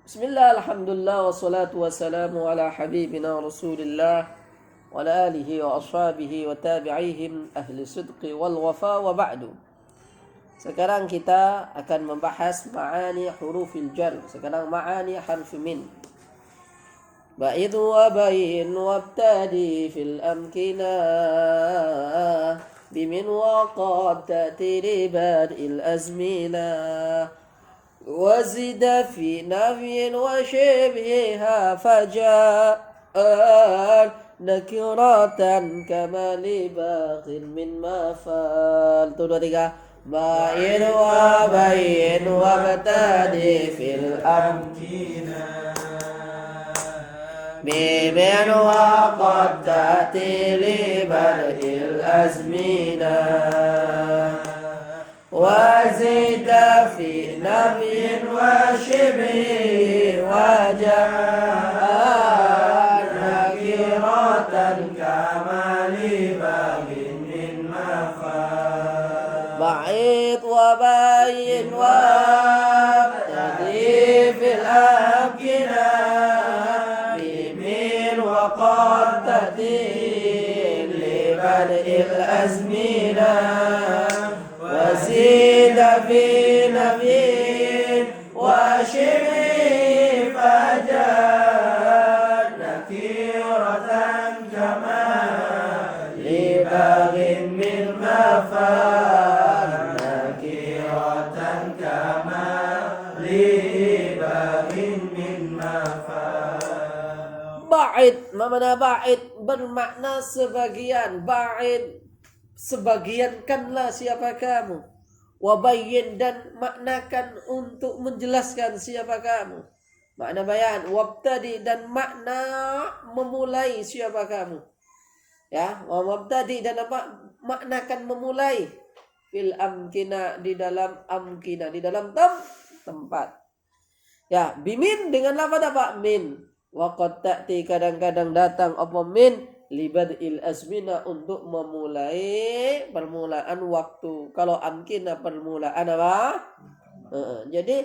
Bismillah, alhamdulillah, wassalatu wassalamu ala habibina rasulillah wa ala alihi wa ashabihi wa tabi'ihim ahli sidqi wal wafa wa ba'du. Sekarang kita akan membahas ma'ani hurufil jar. Sekarang ma'ani harf min. Ba'id wa bayin wabtadi fil amkinah bimin wa qad ta'ti ribad'il azminah وزد في نفي وشبهها فجاء نكرة كما لباق من مفعل. 1, 2, 3. بين وبين وابتدي في الأمكنة بمن وقد تأتي لبدء الأزمنة وزد في نفي وشبه وجاء نكرة كما لباق من مفعل. بعيد وبين وابتدي في الأمكنة بمن وقد تأتي لبدء الأزمنة وزيد في نبي وشبه فجاء نكرة كما لباغ من مفعل نكرة كما لباغ من مفعل. Ba'id, mana ba'id bermakna sebagian. Ba'id, sebagiankanlah siapa kamu. Wabayyin, dan maknakan untuk menjelaskan siapa kamu. Makna bayan. Wabtadi, dan makna memulai siapa kamu. Ya, wabtadi, dan apa? Maknakan memulai. Fil amkina, di dalam amkina, di dalam tempat. Ya, bimin dengan lafaz apa? Min. Waqad ta'ti, kadang-kadang datang apa min libadil azmina, untuk memulai permulaan waktu. Kalau amkina permulaan apa? Jadi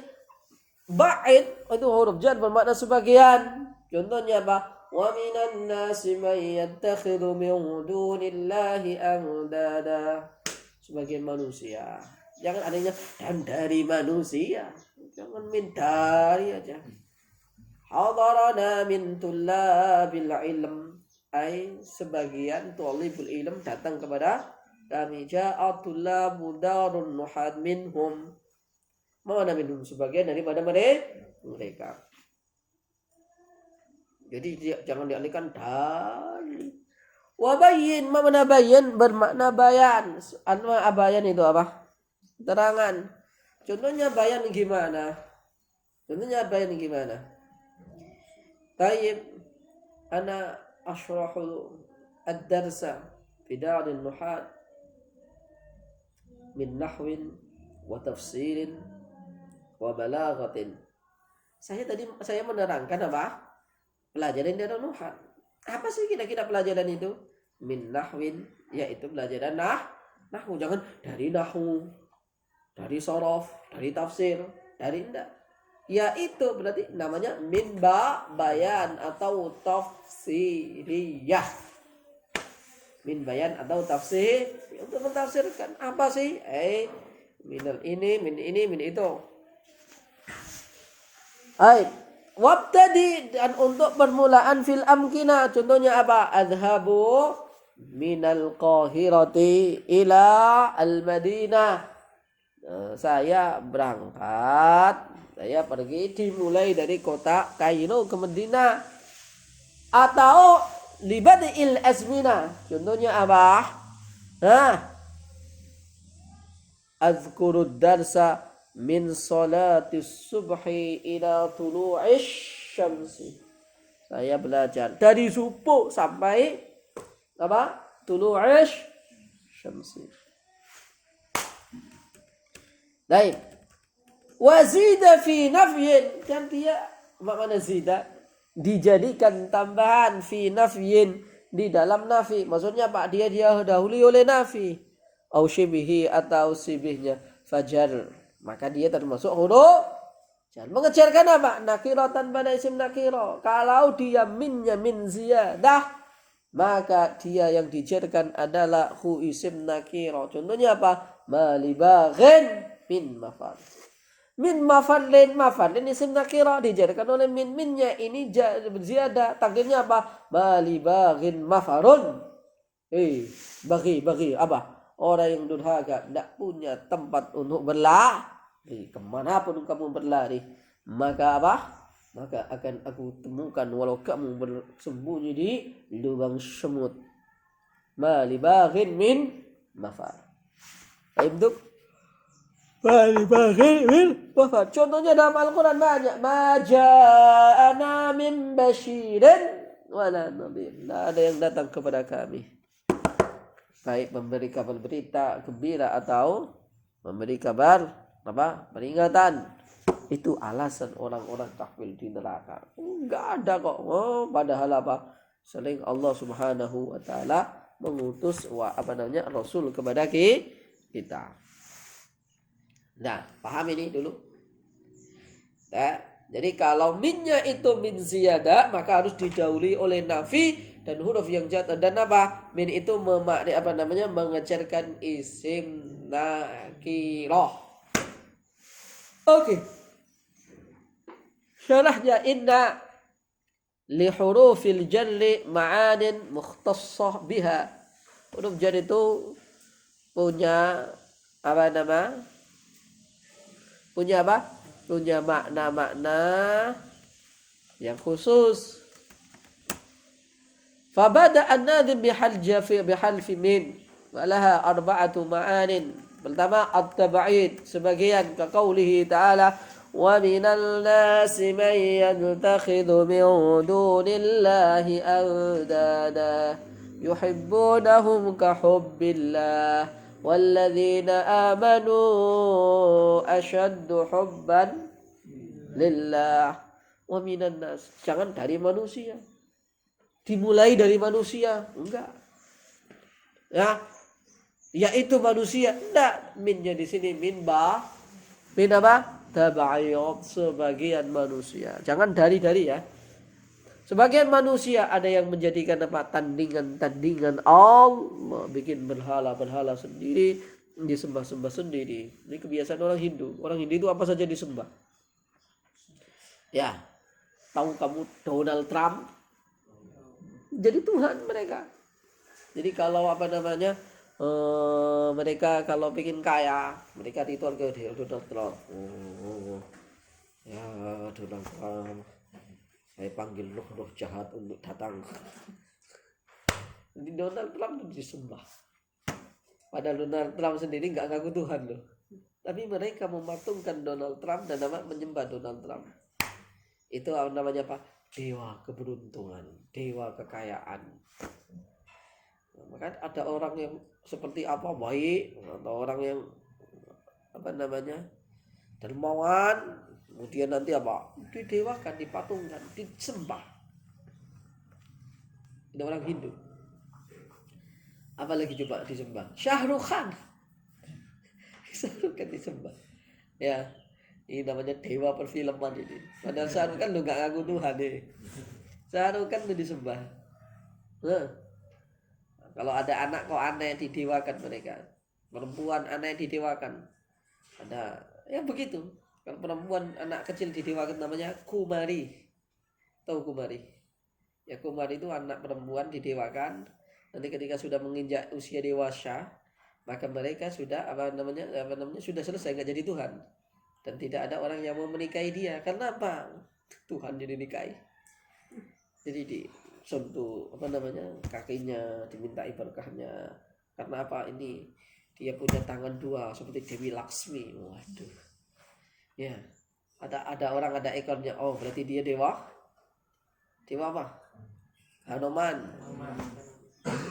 ba'id itu huruf jar bermakna sebagian. Contohnya apa? Wa minan nasi may yattakhidhu min dunillahi andada. Sebagian manusia. Jangan adanya dan dari manusia. Jangan min dari aja. Hadarana min tullabil ilm, ay sebagian thalibul ilm datang kepada kami. Ja'atullabu darun nuhad minhum, mana minhum, sebagian daripada mereka. Jadi jangan dialihkan dari. Wabayyin, mana bayan bermakna bayan. Anwa abayan itu apa? Terangan. Contohnya bayan gimana? Tayyib, ana ashrahu ad-darsa fi dar an-nuhat min nahwin wa tafsirin wa balaghatin. Saya menerangkan apa? Pelajaran dari nuhat. Apa sih kira-kira pelajaran itu? Min nahwin, yaitu pelajaran nahwu. Jangan dari nahwu, dari sorof, dari tafsir, dari enggak. Yaitu berarti namanya min bayan atau tafsiriyah. Min bayan atau tafsir, untuk mentafsirkan apa sih? Minal ini, min itu. Wabtadi, dan untuk permulaan fil amkina. Contohnya apa? Adhabu minal qahirati ila al-Madinah. Saya pergi dimulai dari kota Kairo ke Madinah. Atau libadil azmina. Contohnya apa? Azkurud darsa min salatis subhi ila tulu'is syamsi. Saya belajar dari subuh sampai apa? Tulu'is syamsi. Baik. Wazida fi nafyin, kan dia makna zida dijadikan tambahan fi nafyin, di dalam nafi. Maksudnya Pak, dia dahului oleh nafi. Au syibihi, atau sibihnya fajar. Maka dia termasuk huruf Jangan mengejarkan apa? Nakiratan pada isim nakiro. Kalau dia minnya min ziyadah, maka dia yang dijarkan adalah hu isim nakiro. Contohnya apa? Malibaghin min mafal. Min mafalin mafalin isim nakiro dijarkan oleh minnya ini ziyadah. Takdirnya apa? Malibaghin mafarun. Bagi apa? Orang yang durhaka tidak punya tempat untuk berlari, kemanapun kamu berlari, maka apa? Maka akan aku temukan walau kamu bersembunyi di lubang semut. Malibaghin min mafar. Baik, malibaghin min mafar. Contohnya dalam Al-Quran banyak. Maja'ana min basyirin wala nadhir. Tidak ada yang datang kepada kami, baik memberi kabar berita gembira atau memberi kabar apa? Peringatan. Itu alasan orang-orang kafir di neraka. Enggak ada kok. Oh, padahal apa? Selain Allah Subhanahu wa taala mengutus rasul kepada kita. Nah, paham ini dulu. Nah, jadi kalau minnya itu min ziyadah, maka harus didahului oleh nafi dan huruf yang jatuh. Dan apa? Min itu mengejarkan isim nakirah. Oke. Syarahnya inna li hurufil jarri ma'anin mukhtassah biha. Huruf jar itu punya punya makna-makna yang khusus. Fabada an-nadhim bihalfi min walaha arba'atu ma'anin. Pertama at-tab'id, sebagian ka qaulihi ta'ala wa minal nasi man yattakhidhu min dunillahi andada yuhibbunahum ka hubbillah walladzina amanu asyaddu hubban lillah. Wa minan nas, jangan dari manusia, dimulai dari manusia, enggak. Ya, yaitu manusia, enggak. Minnya di sini min apa? Tabayyub, sebagian manusia. Jangan dari ya. Sebagian manusia ada yang menjadikan apa? Tandingan Allah, bikin berhala sendiri, disembah-sembah sendiri. Ini kebiasaan orang Hindu. Orang Hindu itu apa saja disembah. Ya, tahu kamu Donald Trump? Jadi Tuhan mereka. Jadi kalau mereka kalau bikin kaya, mereka ritual ke Donald Trump. Ya Donald Trump, saya panggil roh jahat untuk datang. Jadi Donald Trump itu disembah. Padahal Donald Trump sendiri nggak ngaku Tuhan loh. Tapi mereka mematungkan Donald Trump dan menyembah Donald Trump. Itu namanya apa? Dewa keberuntungan, dewa kekayaan. Maka ada orang yang seperti apa baik, atau orang yang dermawan, kemudian nanti apa? Didewakan, dipatungkan, disembah. Ini orang Hindu. Apalagi coba disembah? Syahrukh Khan. Syahrukh Khan disembah. Ya. Ini namanya dewa perfilman ini. Padahal Syahrukh Khan lu gak ngaku Tuhan nih. Syahrukh Khan lu disembah. Kalau ada anak kok aneh didewakan mereka. Perempuan aneh didewakan. Ada ya begitu. Kalau perempuan anak kecil didewakan namanya kumari. Tahu kumari? Ya kumari itu anak perempuan didewakan. Nanti ketika sudah menginjak usia dewasa, maka mereka sudah sudah selesai nggak jadi Tuhan. Dan tidak ada orang yang mau menikahi dia. Karena apa? Tuhan jadi nikahi. Jadi disentuh kakinya, dimintai berkahnya. Karena apa? Ini dia punya tangan dua seperti Dewi Laksmi. Waduh. Ya. Ada orang ada ekornya. Oh, berarti dia dewa. Dewa apa? Hanuman.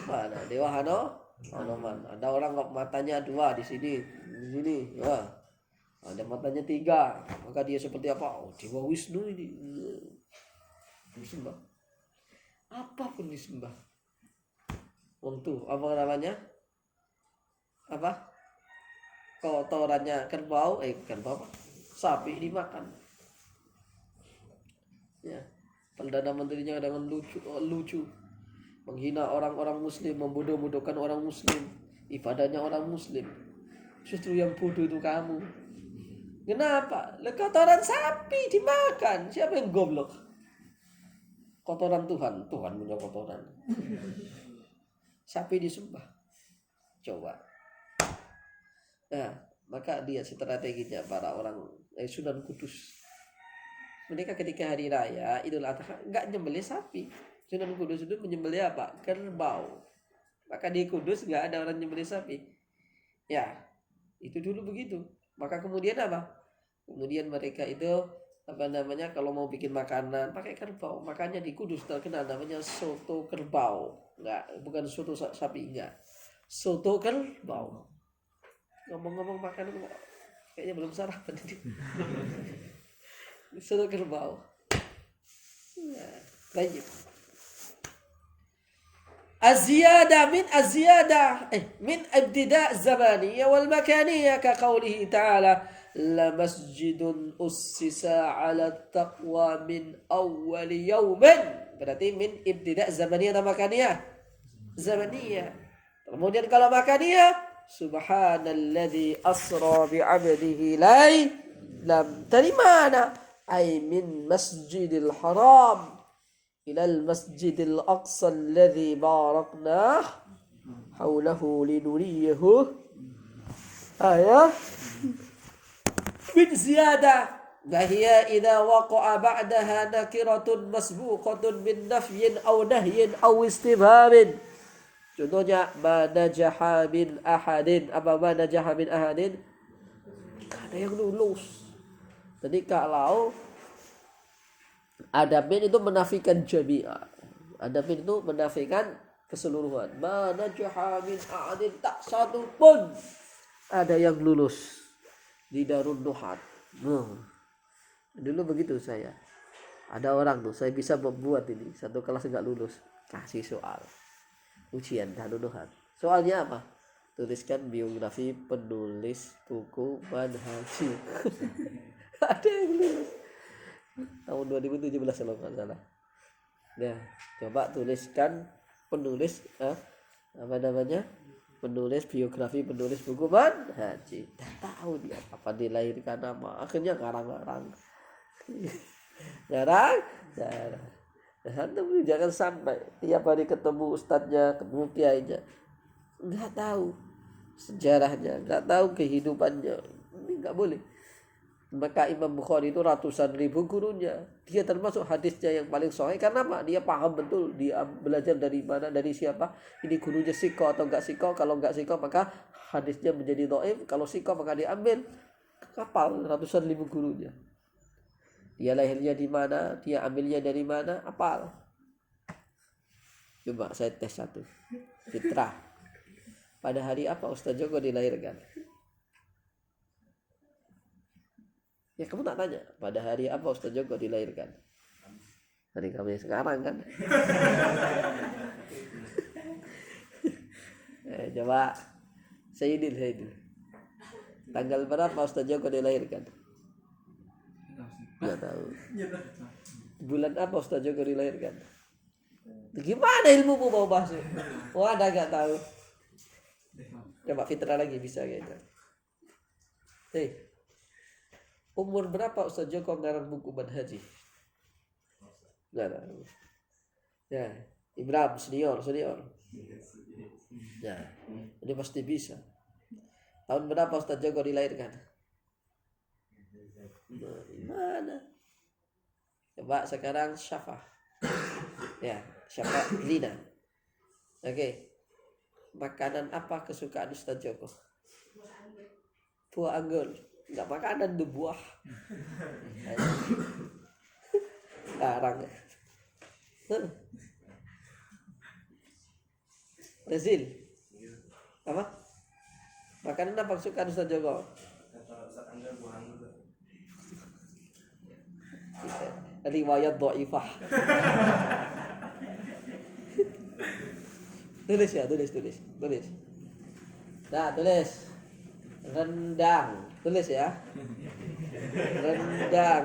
Mana? Dewa Hanuman. Ada orang kok matanya dua di sini. Ya. Ada matanya 3, maka dia seperti apa? Oh, Dewa Wisnu ini disembah. Apapun disembah. Untuk apa namanya? Kotorannya kerbau apa? Sapi dimakan. Ya, perdana menterinya dengan lucu, menghina orang-orang muslim, membodoh-bodohkan orang muslim, ibadahnya orang muslim. Justru yang bodoh itu kamu. Kenapa? Kotoran sapi dimakan. Siapa yang goblok? Kotoran Tuhan punya kotoran. Sapi disembah. Coba. Nah, maka dia strateginya para orang Sunan Kudus. Mereka ketika hari raya Idul Adha enggak nyembelih sapi. Sunan Kudus itu menyembelih apa? Kerbau. Maka di Kudus enggak ada orang nyembelih sapi. Ya, itu dulu begitu. Maka kemudian apa? Kemudian mereka itu kalau mau bikin makanan pakai kerbau. Makanya di Kudus terkenal namanya soto kerbau. Enggak, bukan soto sapi, enggak. Soto kerbau. Ngomong-ngomong makanan kayaknya belum sarapan ini. Soto kerbau. Nah, lanjut. الزيادة من ابتداء الزمانية والمكانية كقوله تعالى لمسجد أسس على التقوى من أول يوم. Berarti min ibtida' zamaniyah atau makaniyah? Zamaniyah. Kemudian kalau makaniyah, subhanalladzi asra bi'abdihi laylam. Dari mana? Ay min masjidil haram إلى المسجد الأقصى الذي باركنا حوله لنريه آية من زيادة وهي إذا وقع بعدها نكرة مسبوقة من نفي أو نهي أو استفهام. Contohnya ma najaha min ahadin. Apa ma najaha min ahadin? Ada yang lulus. Jadi kalau ada min itu menafikan jami'ah. Ada min itu menafikan keseluruhan. Ma najaha min ahadin, tak satu pun ada yang lulus di Darun Nuhat. Dulu begitu saya. Ada orang tuh, saya bisa membuat ini satu kelas enggak lulus. Kasih soal ujian Darun Nuhat. Soalnya apa? Tuliskan biografi penulis buku manhaji. Ada yang lulus. Tahun 2017 kalau nggak salah. Nah, coba tuliskan penulis penulis biografi penulis buku manhaji. Tak tahu dia apa dilahirkan nama. Akhirnya ngarang-ngarang. Nah, jangan sampai tiap hari ketemu ustadznya, ketemu kiainya, nggak tahu sejarahnya, nggak tahu kehidupannya. Ini nggak boleh. Maka Imam Bukhari itu ratusan ribu gurunya. Dia termasuk hadisnya yang paling sahih. Karena apa? Dia paham betul. Dia belajar dari mana, dari siapa. Ini gurunya siko atau enggak siko. Kalau enggak siko maka hadisnya menjadi dhaif. Kalau siko maka diambil. Kapal ratusan ribu gurunya. Dia lahirnya di mana, dia ambilnya dari mana, apal. Coba saya tes satu. Fitrah. Pada hari apa Ustaz Joko dilahirkan? Ya kamu tak tanya, pada hari apa Ustaz Joko dilahirkan? Hari Kamis sekarang kan? Coba Sayyidil. Tanggal berapa Ustaz Joko dilahirkan? Nggak tahu. Bulan apa Ustaz Joko dilahirkan? Gimana ilmumu mau bahas? Ada nggak tahu? Coba fitrah lagi bisa kayaknya. Umur berapa Ustaz Joko ngarang buku manhaji? Nggak tahu. Ya, Ibrahim senior. Ya, ini pasti bisa. Tahun berapa Ustaz Joko dilahirkan? Mana? Coba sekarang Syafa. Ya, Syafa Zina. Oke. Makanan apa kesukaan Ustaz Joko? Buah anggur. Enggak makanan tuh buah. Sekarang. Rezil. Apa? Makanan apa kesukaan Ustaz Joko? Riwayat dhaifah. Tulis. Nah, tulis. Rendang. Tulis ya. Rendang.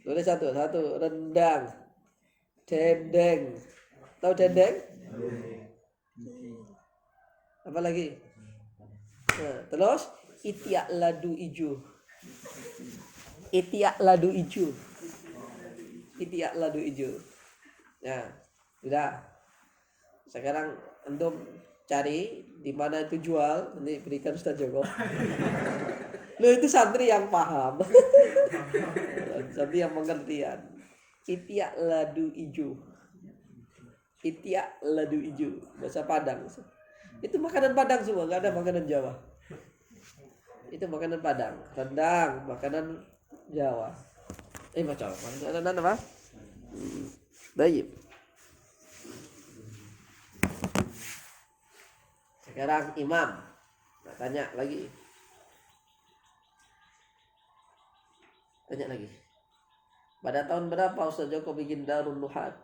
Tulis satu, rendang, dendeng. Tahu dendeng? Apa lagi? Nah, terus itiak ladu ijo. Itiak ladu ijo. Nah, sudah. Sekarang antum cari di mana itu jual, nanti berikan Ustaz Joko. Lo itu santri yang paham. Santri yang pengertian. Itiak ladu ijo. Bahasa Padang. Itu makanan Padang semua, nggak ada makanan Jawa. Itu makanan Padang, rendang, makanan Jawa. Makanan apa? Baik. Sekarang imam. Nah, tanya lagi. Pada tahun berapa Ustaz Joko bikin Darul Nuhat?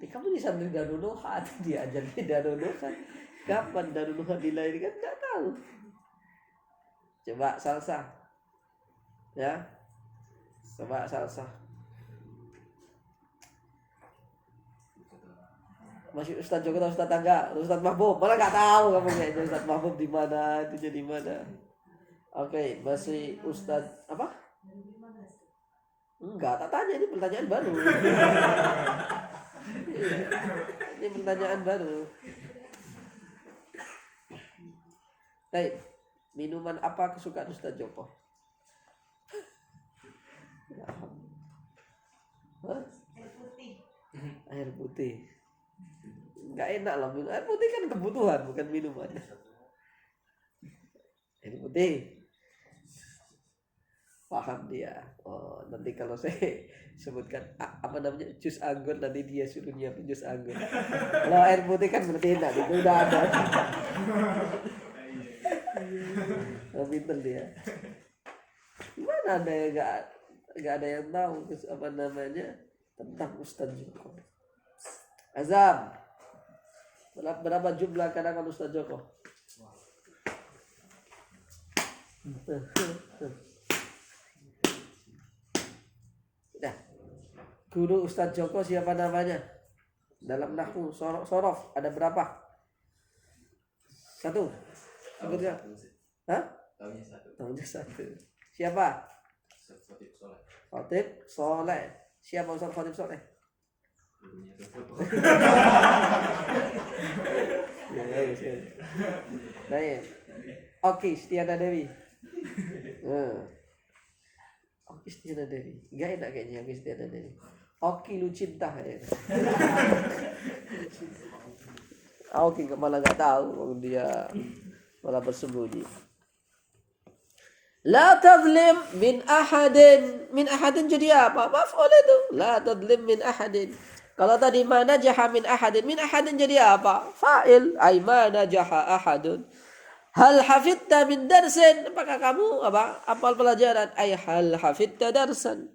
Kamu di santri Darul Nuhat, diajar di Darul Nuhat. Kapan Darul Nuhat dilahirkan? Nggak tahu. Coba salsa. Ya. Coba salsa. Masih Ustaz Joko atau Ustaz Tangga? Ustaz Mahbub, malah nggak tahu kamu kayaknya Ustaz Mahbub di mana, itu jadi mana. Oke, masih Ustaz apa? Enggak, tak tanya, ini pertanyaan baru. Ini pertanyaan baru. Baik, minuman apa kesukaan Ustaz Joko? Air putih. Enggak enak lah, air putih kan kebutuhan, bukan minuman. Air putih. Paham dia. Oh, nanti kalau saya sebutkan apa namanya jus anggur, nanti dia suruh nyiapin jus anggur. Kalau air putih kan berarti enak, itu udah ada. Pinter dia. Gimana ada yang nggak ada yang tahu apa namanya tentang Ustaz Joko? Azam. Berapa jumlah karangan Ustaz Joko? Nah, guru Ustaz Joko siapa namanya? Dalam nahwu sorof ada berapa? 1. Sebutnya. Hah? Tahunya 1. Siapa? Khatib Soleh. Siapa Ustaz Khatib Soleh? Baik. Oke, Stiana Dewi. Oke, Stiana Dewi. Gak enak kayaknya Oke Stiana Dewi. Oke lu cinta ya. Oke malah nggak tahu dia malah bersembunyi. La tadlim min ahadin. Min ahadin jadi apa? Maf'ul itu. La tadlim min ahadin. Kalau tadi mana jaha min ahadin. Min ahadin jadi apa? Fa'il. Ay mana jaha ahadun. Hal hafidta min darsin. Apakah kamu apal pelajaran? Ay hal hafidta darsan.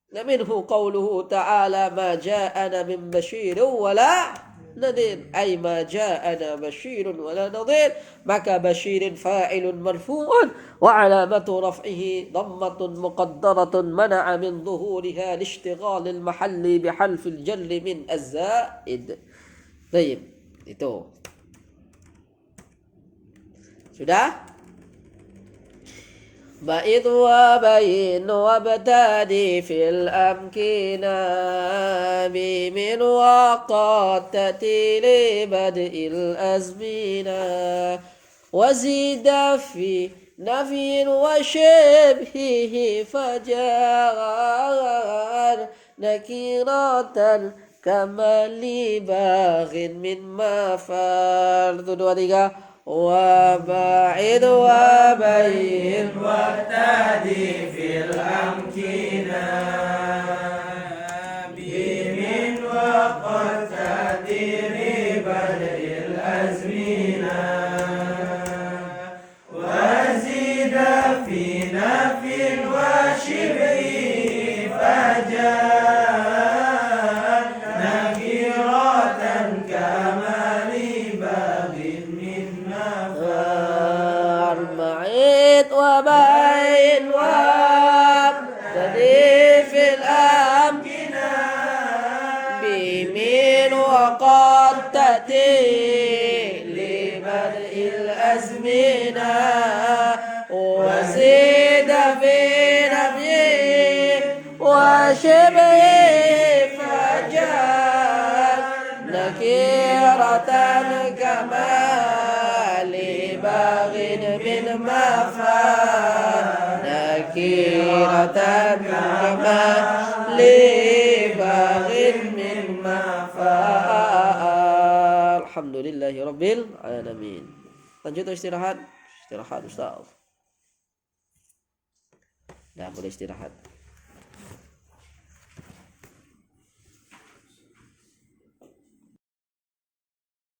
Minhu qawluhu ta'ala ma ja'ana min basyirin wala nadir. Ay ma ja'ana basyirun wala nadir. Maka basyirin fa'ilun marfu'un wa alamatu raf'ihi dhammatun muqaddaratun mana'a min zuhuriha lishtighalil mahalli bihalfil jarri min az-za'id. Baik, itu. Sudah? Ba'id wa bayin wa batadi fil amkina bimin wa qad ta'ti li bad'il azmina wa zida fi nafyin wa shibhihi fajar nakiratan kama li baghin min mafar. 1, 2, 3. وبعد وبين وابتدي في الأمكنة بمن وقد تدري بدء الأزمنة وزيد في نفي وشبه فجاء نكرة كما لباغ من وابتدي في الأمكنة بمن وقد تأتي لبدء الأزمنة وزيد في نبيه وشبه فجاء نكيرة كما لباغ من مفاد نكيرة كما لباغ من مفاد. Alhamdulillahi Rabbil Alamin. Lanjut istirahat. Istirahat Ustaz. Dah boleh istirahat.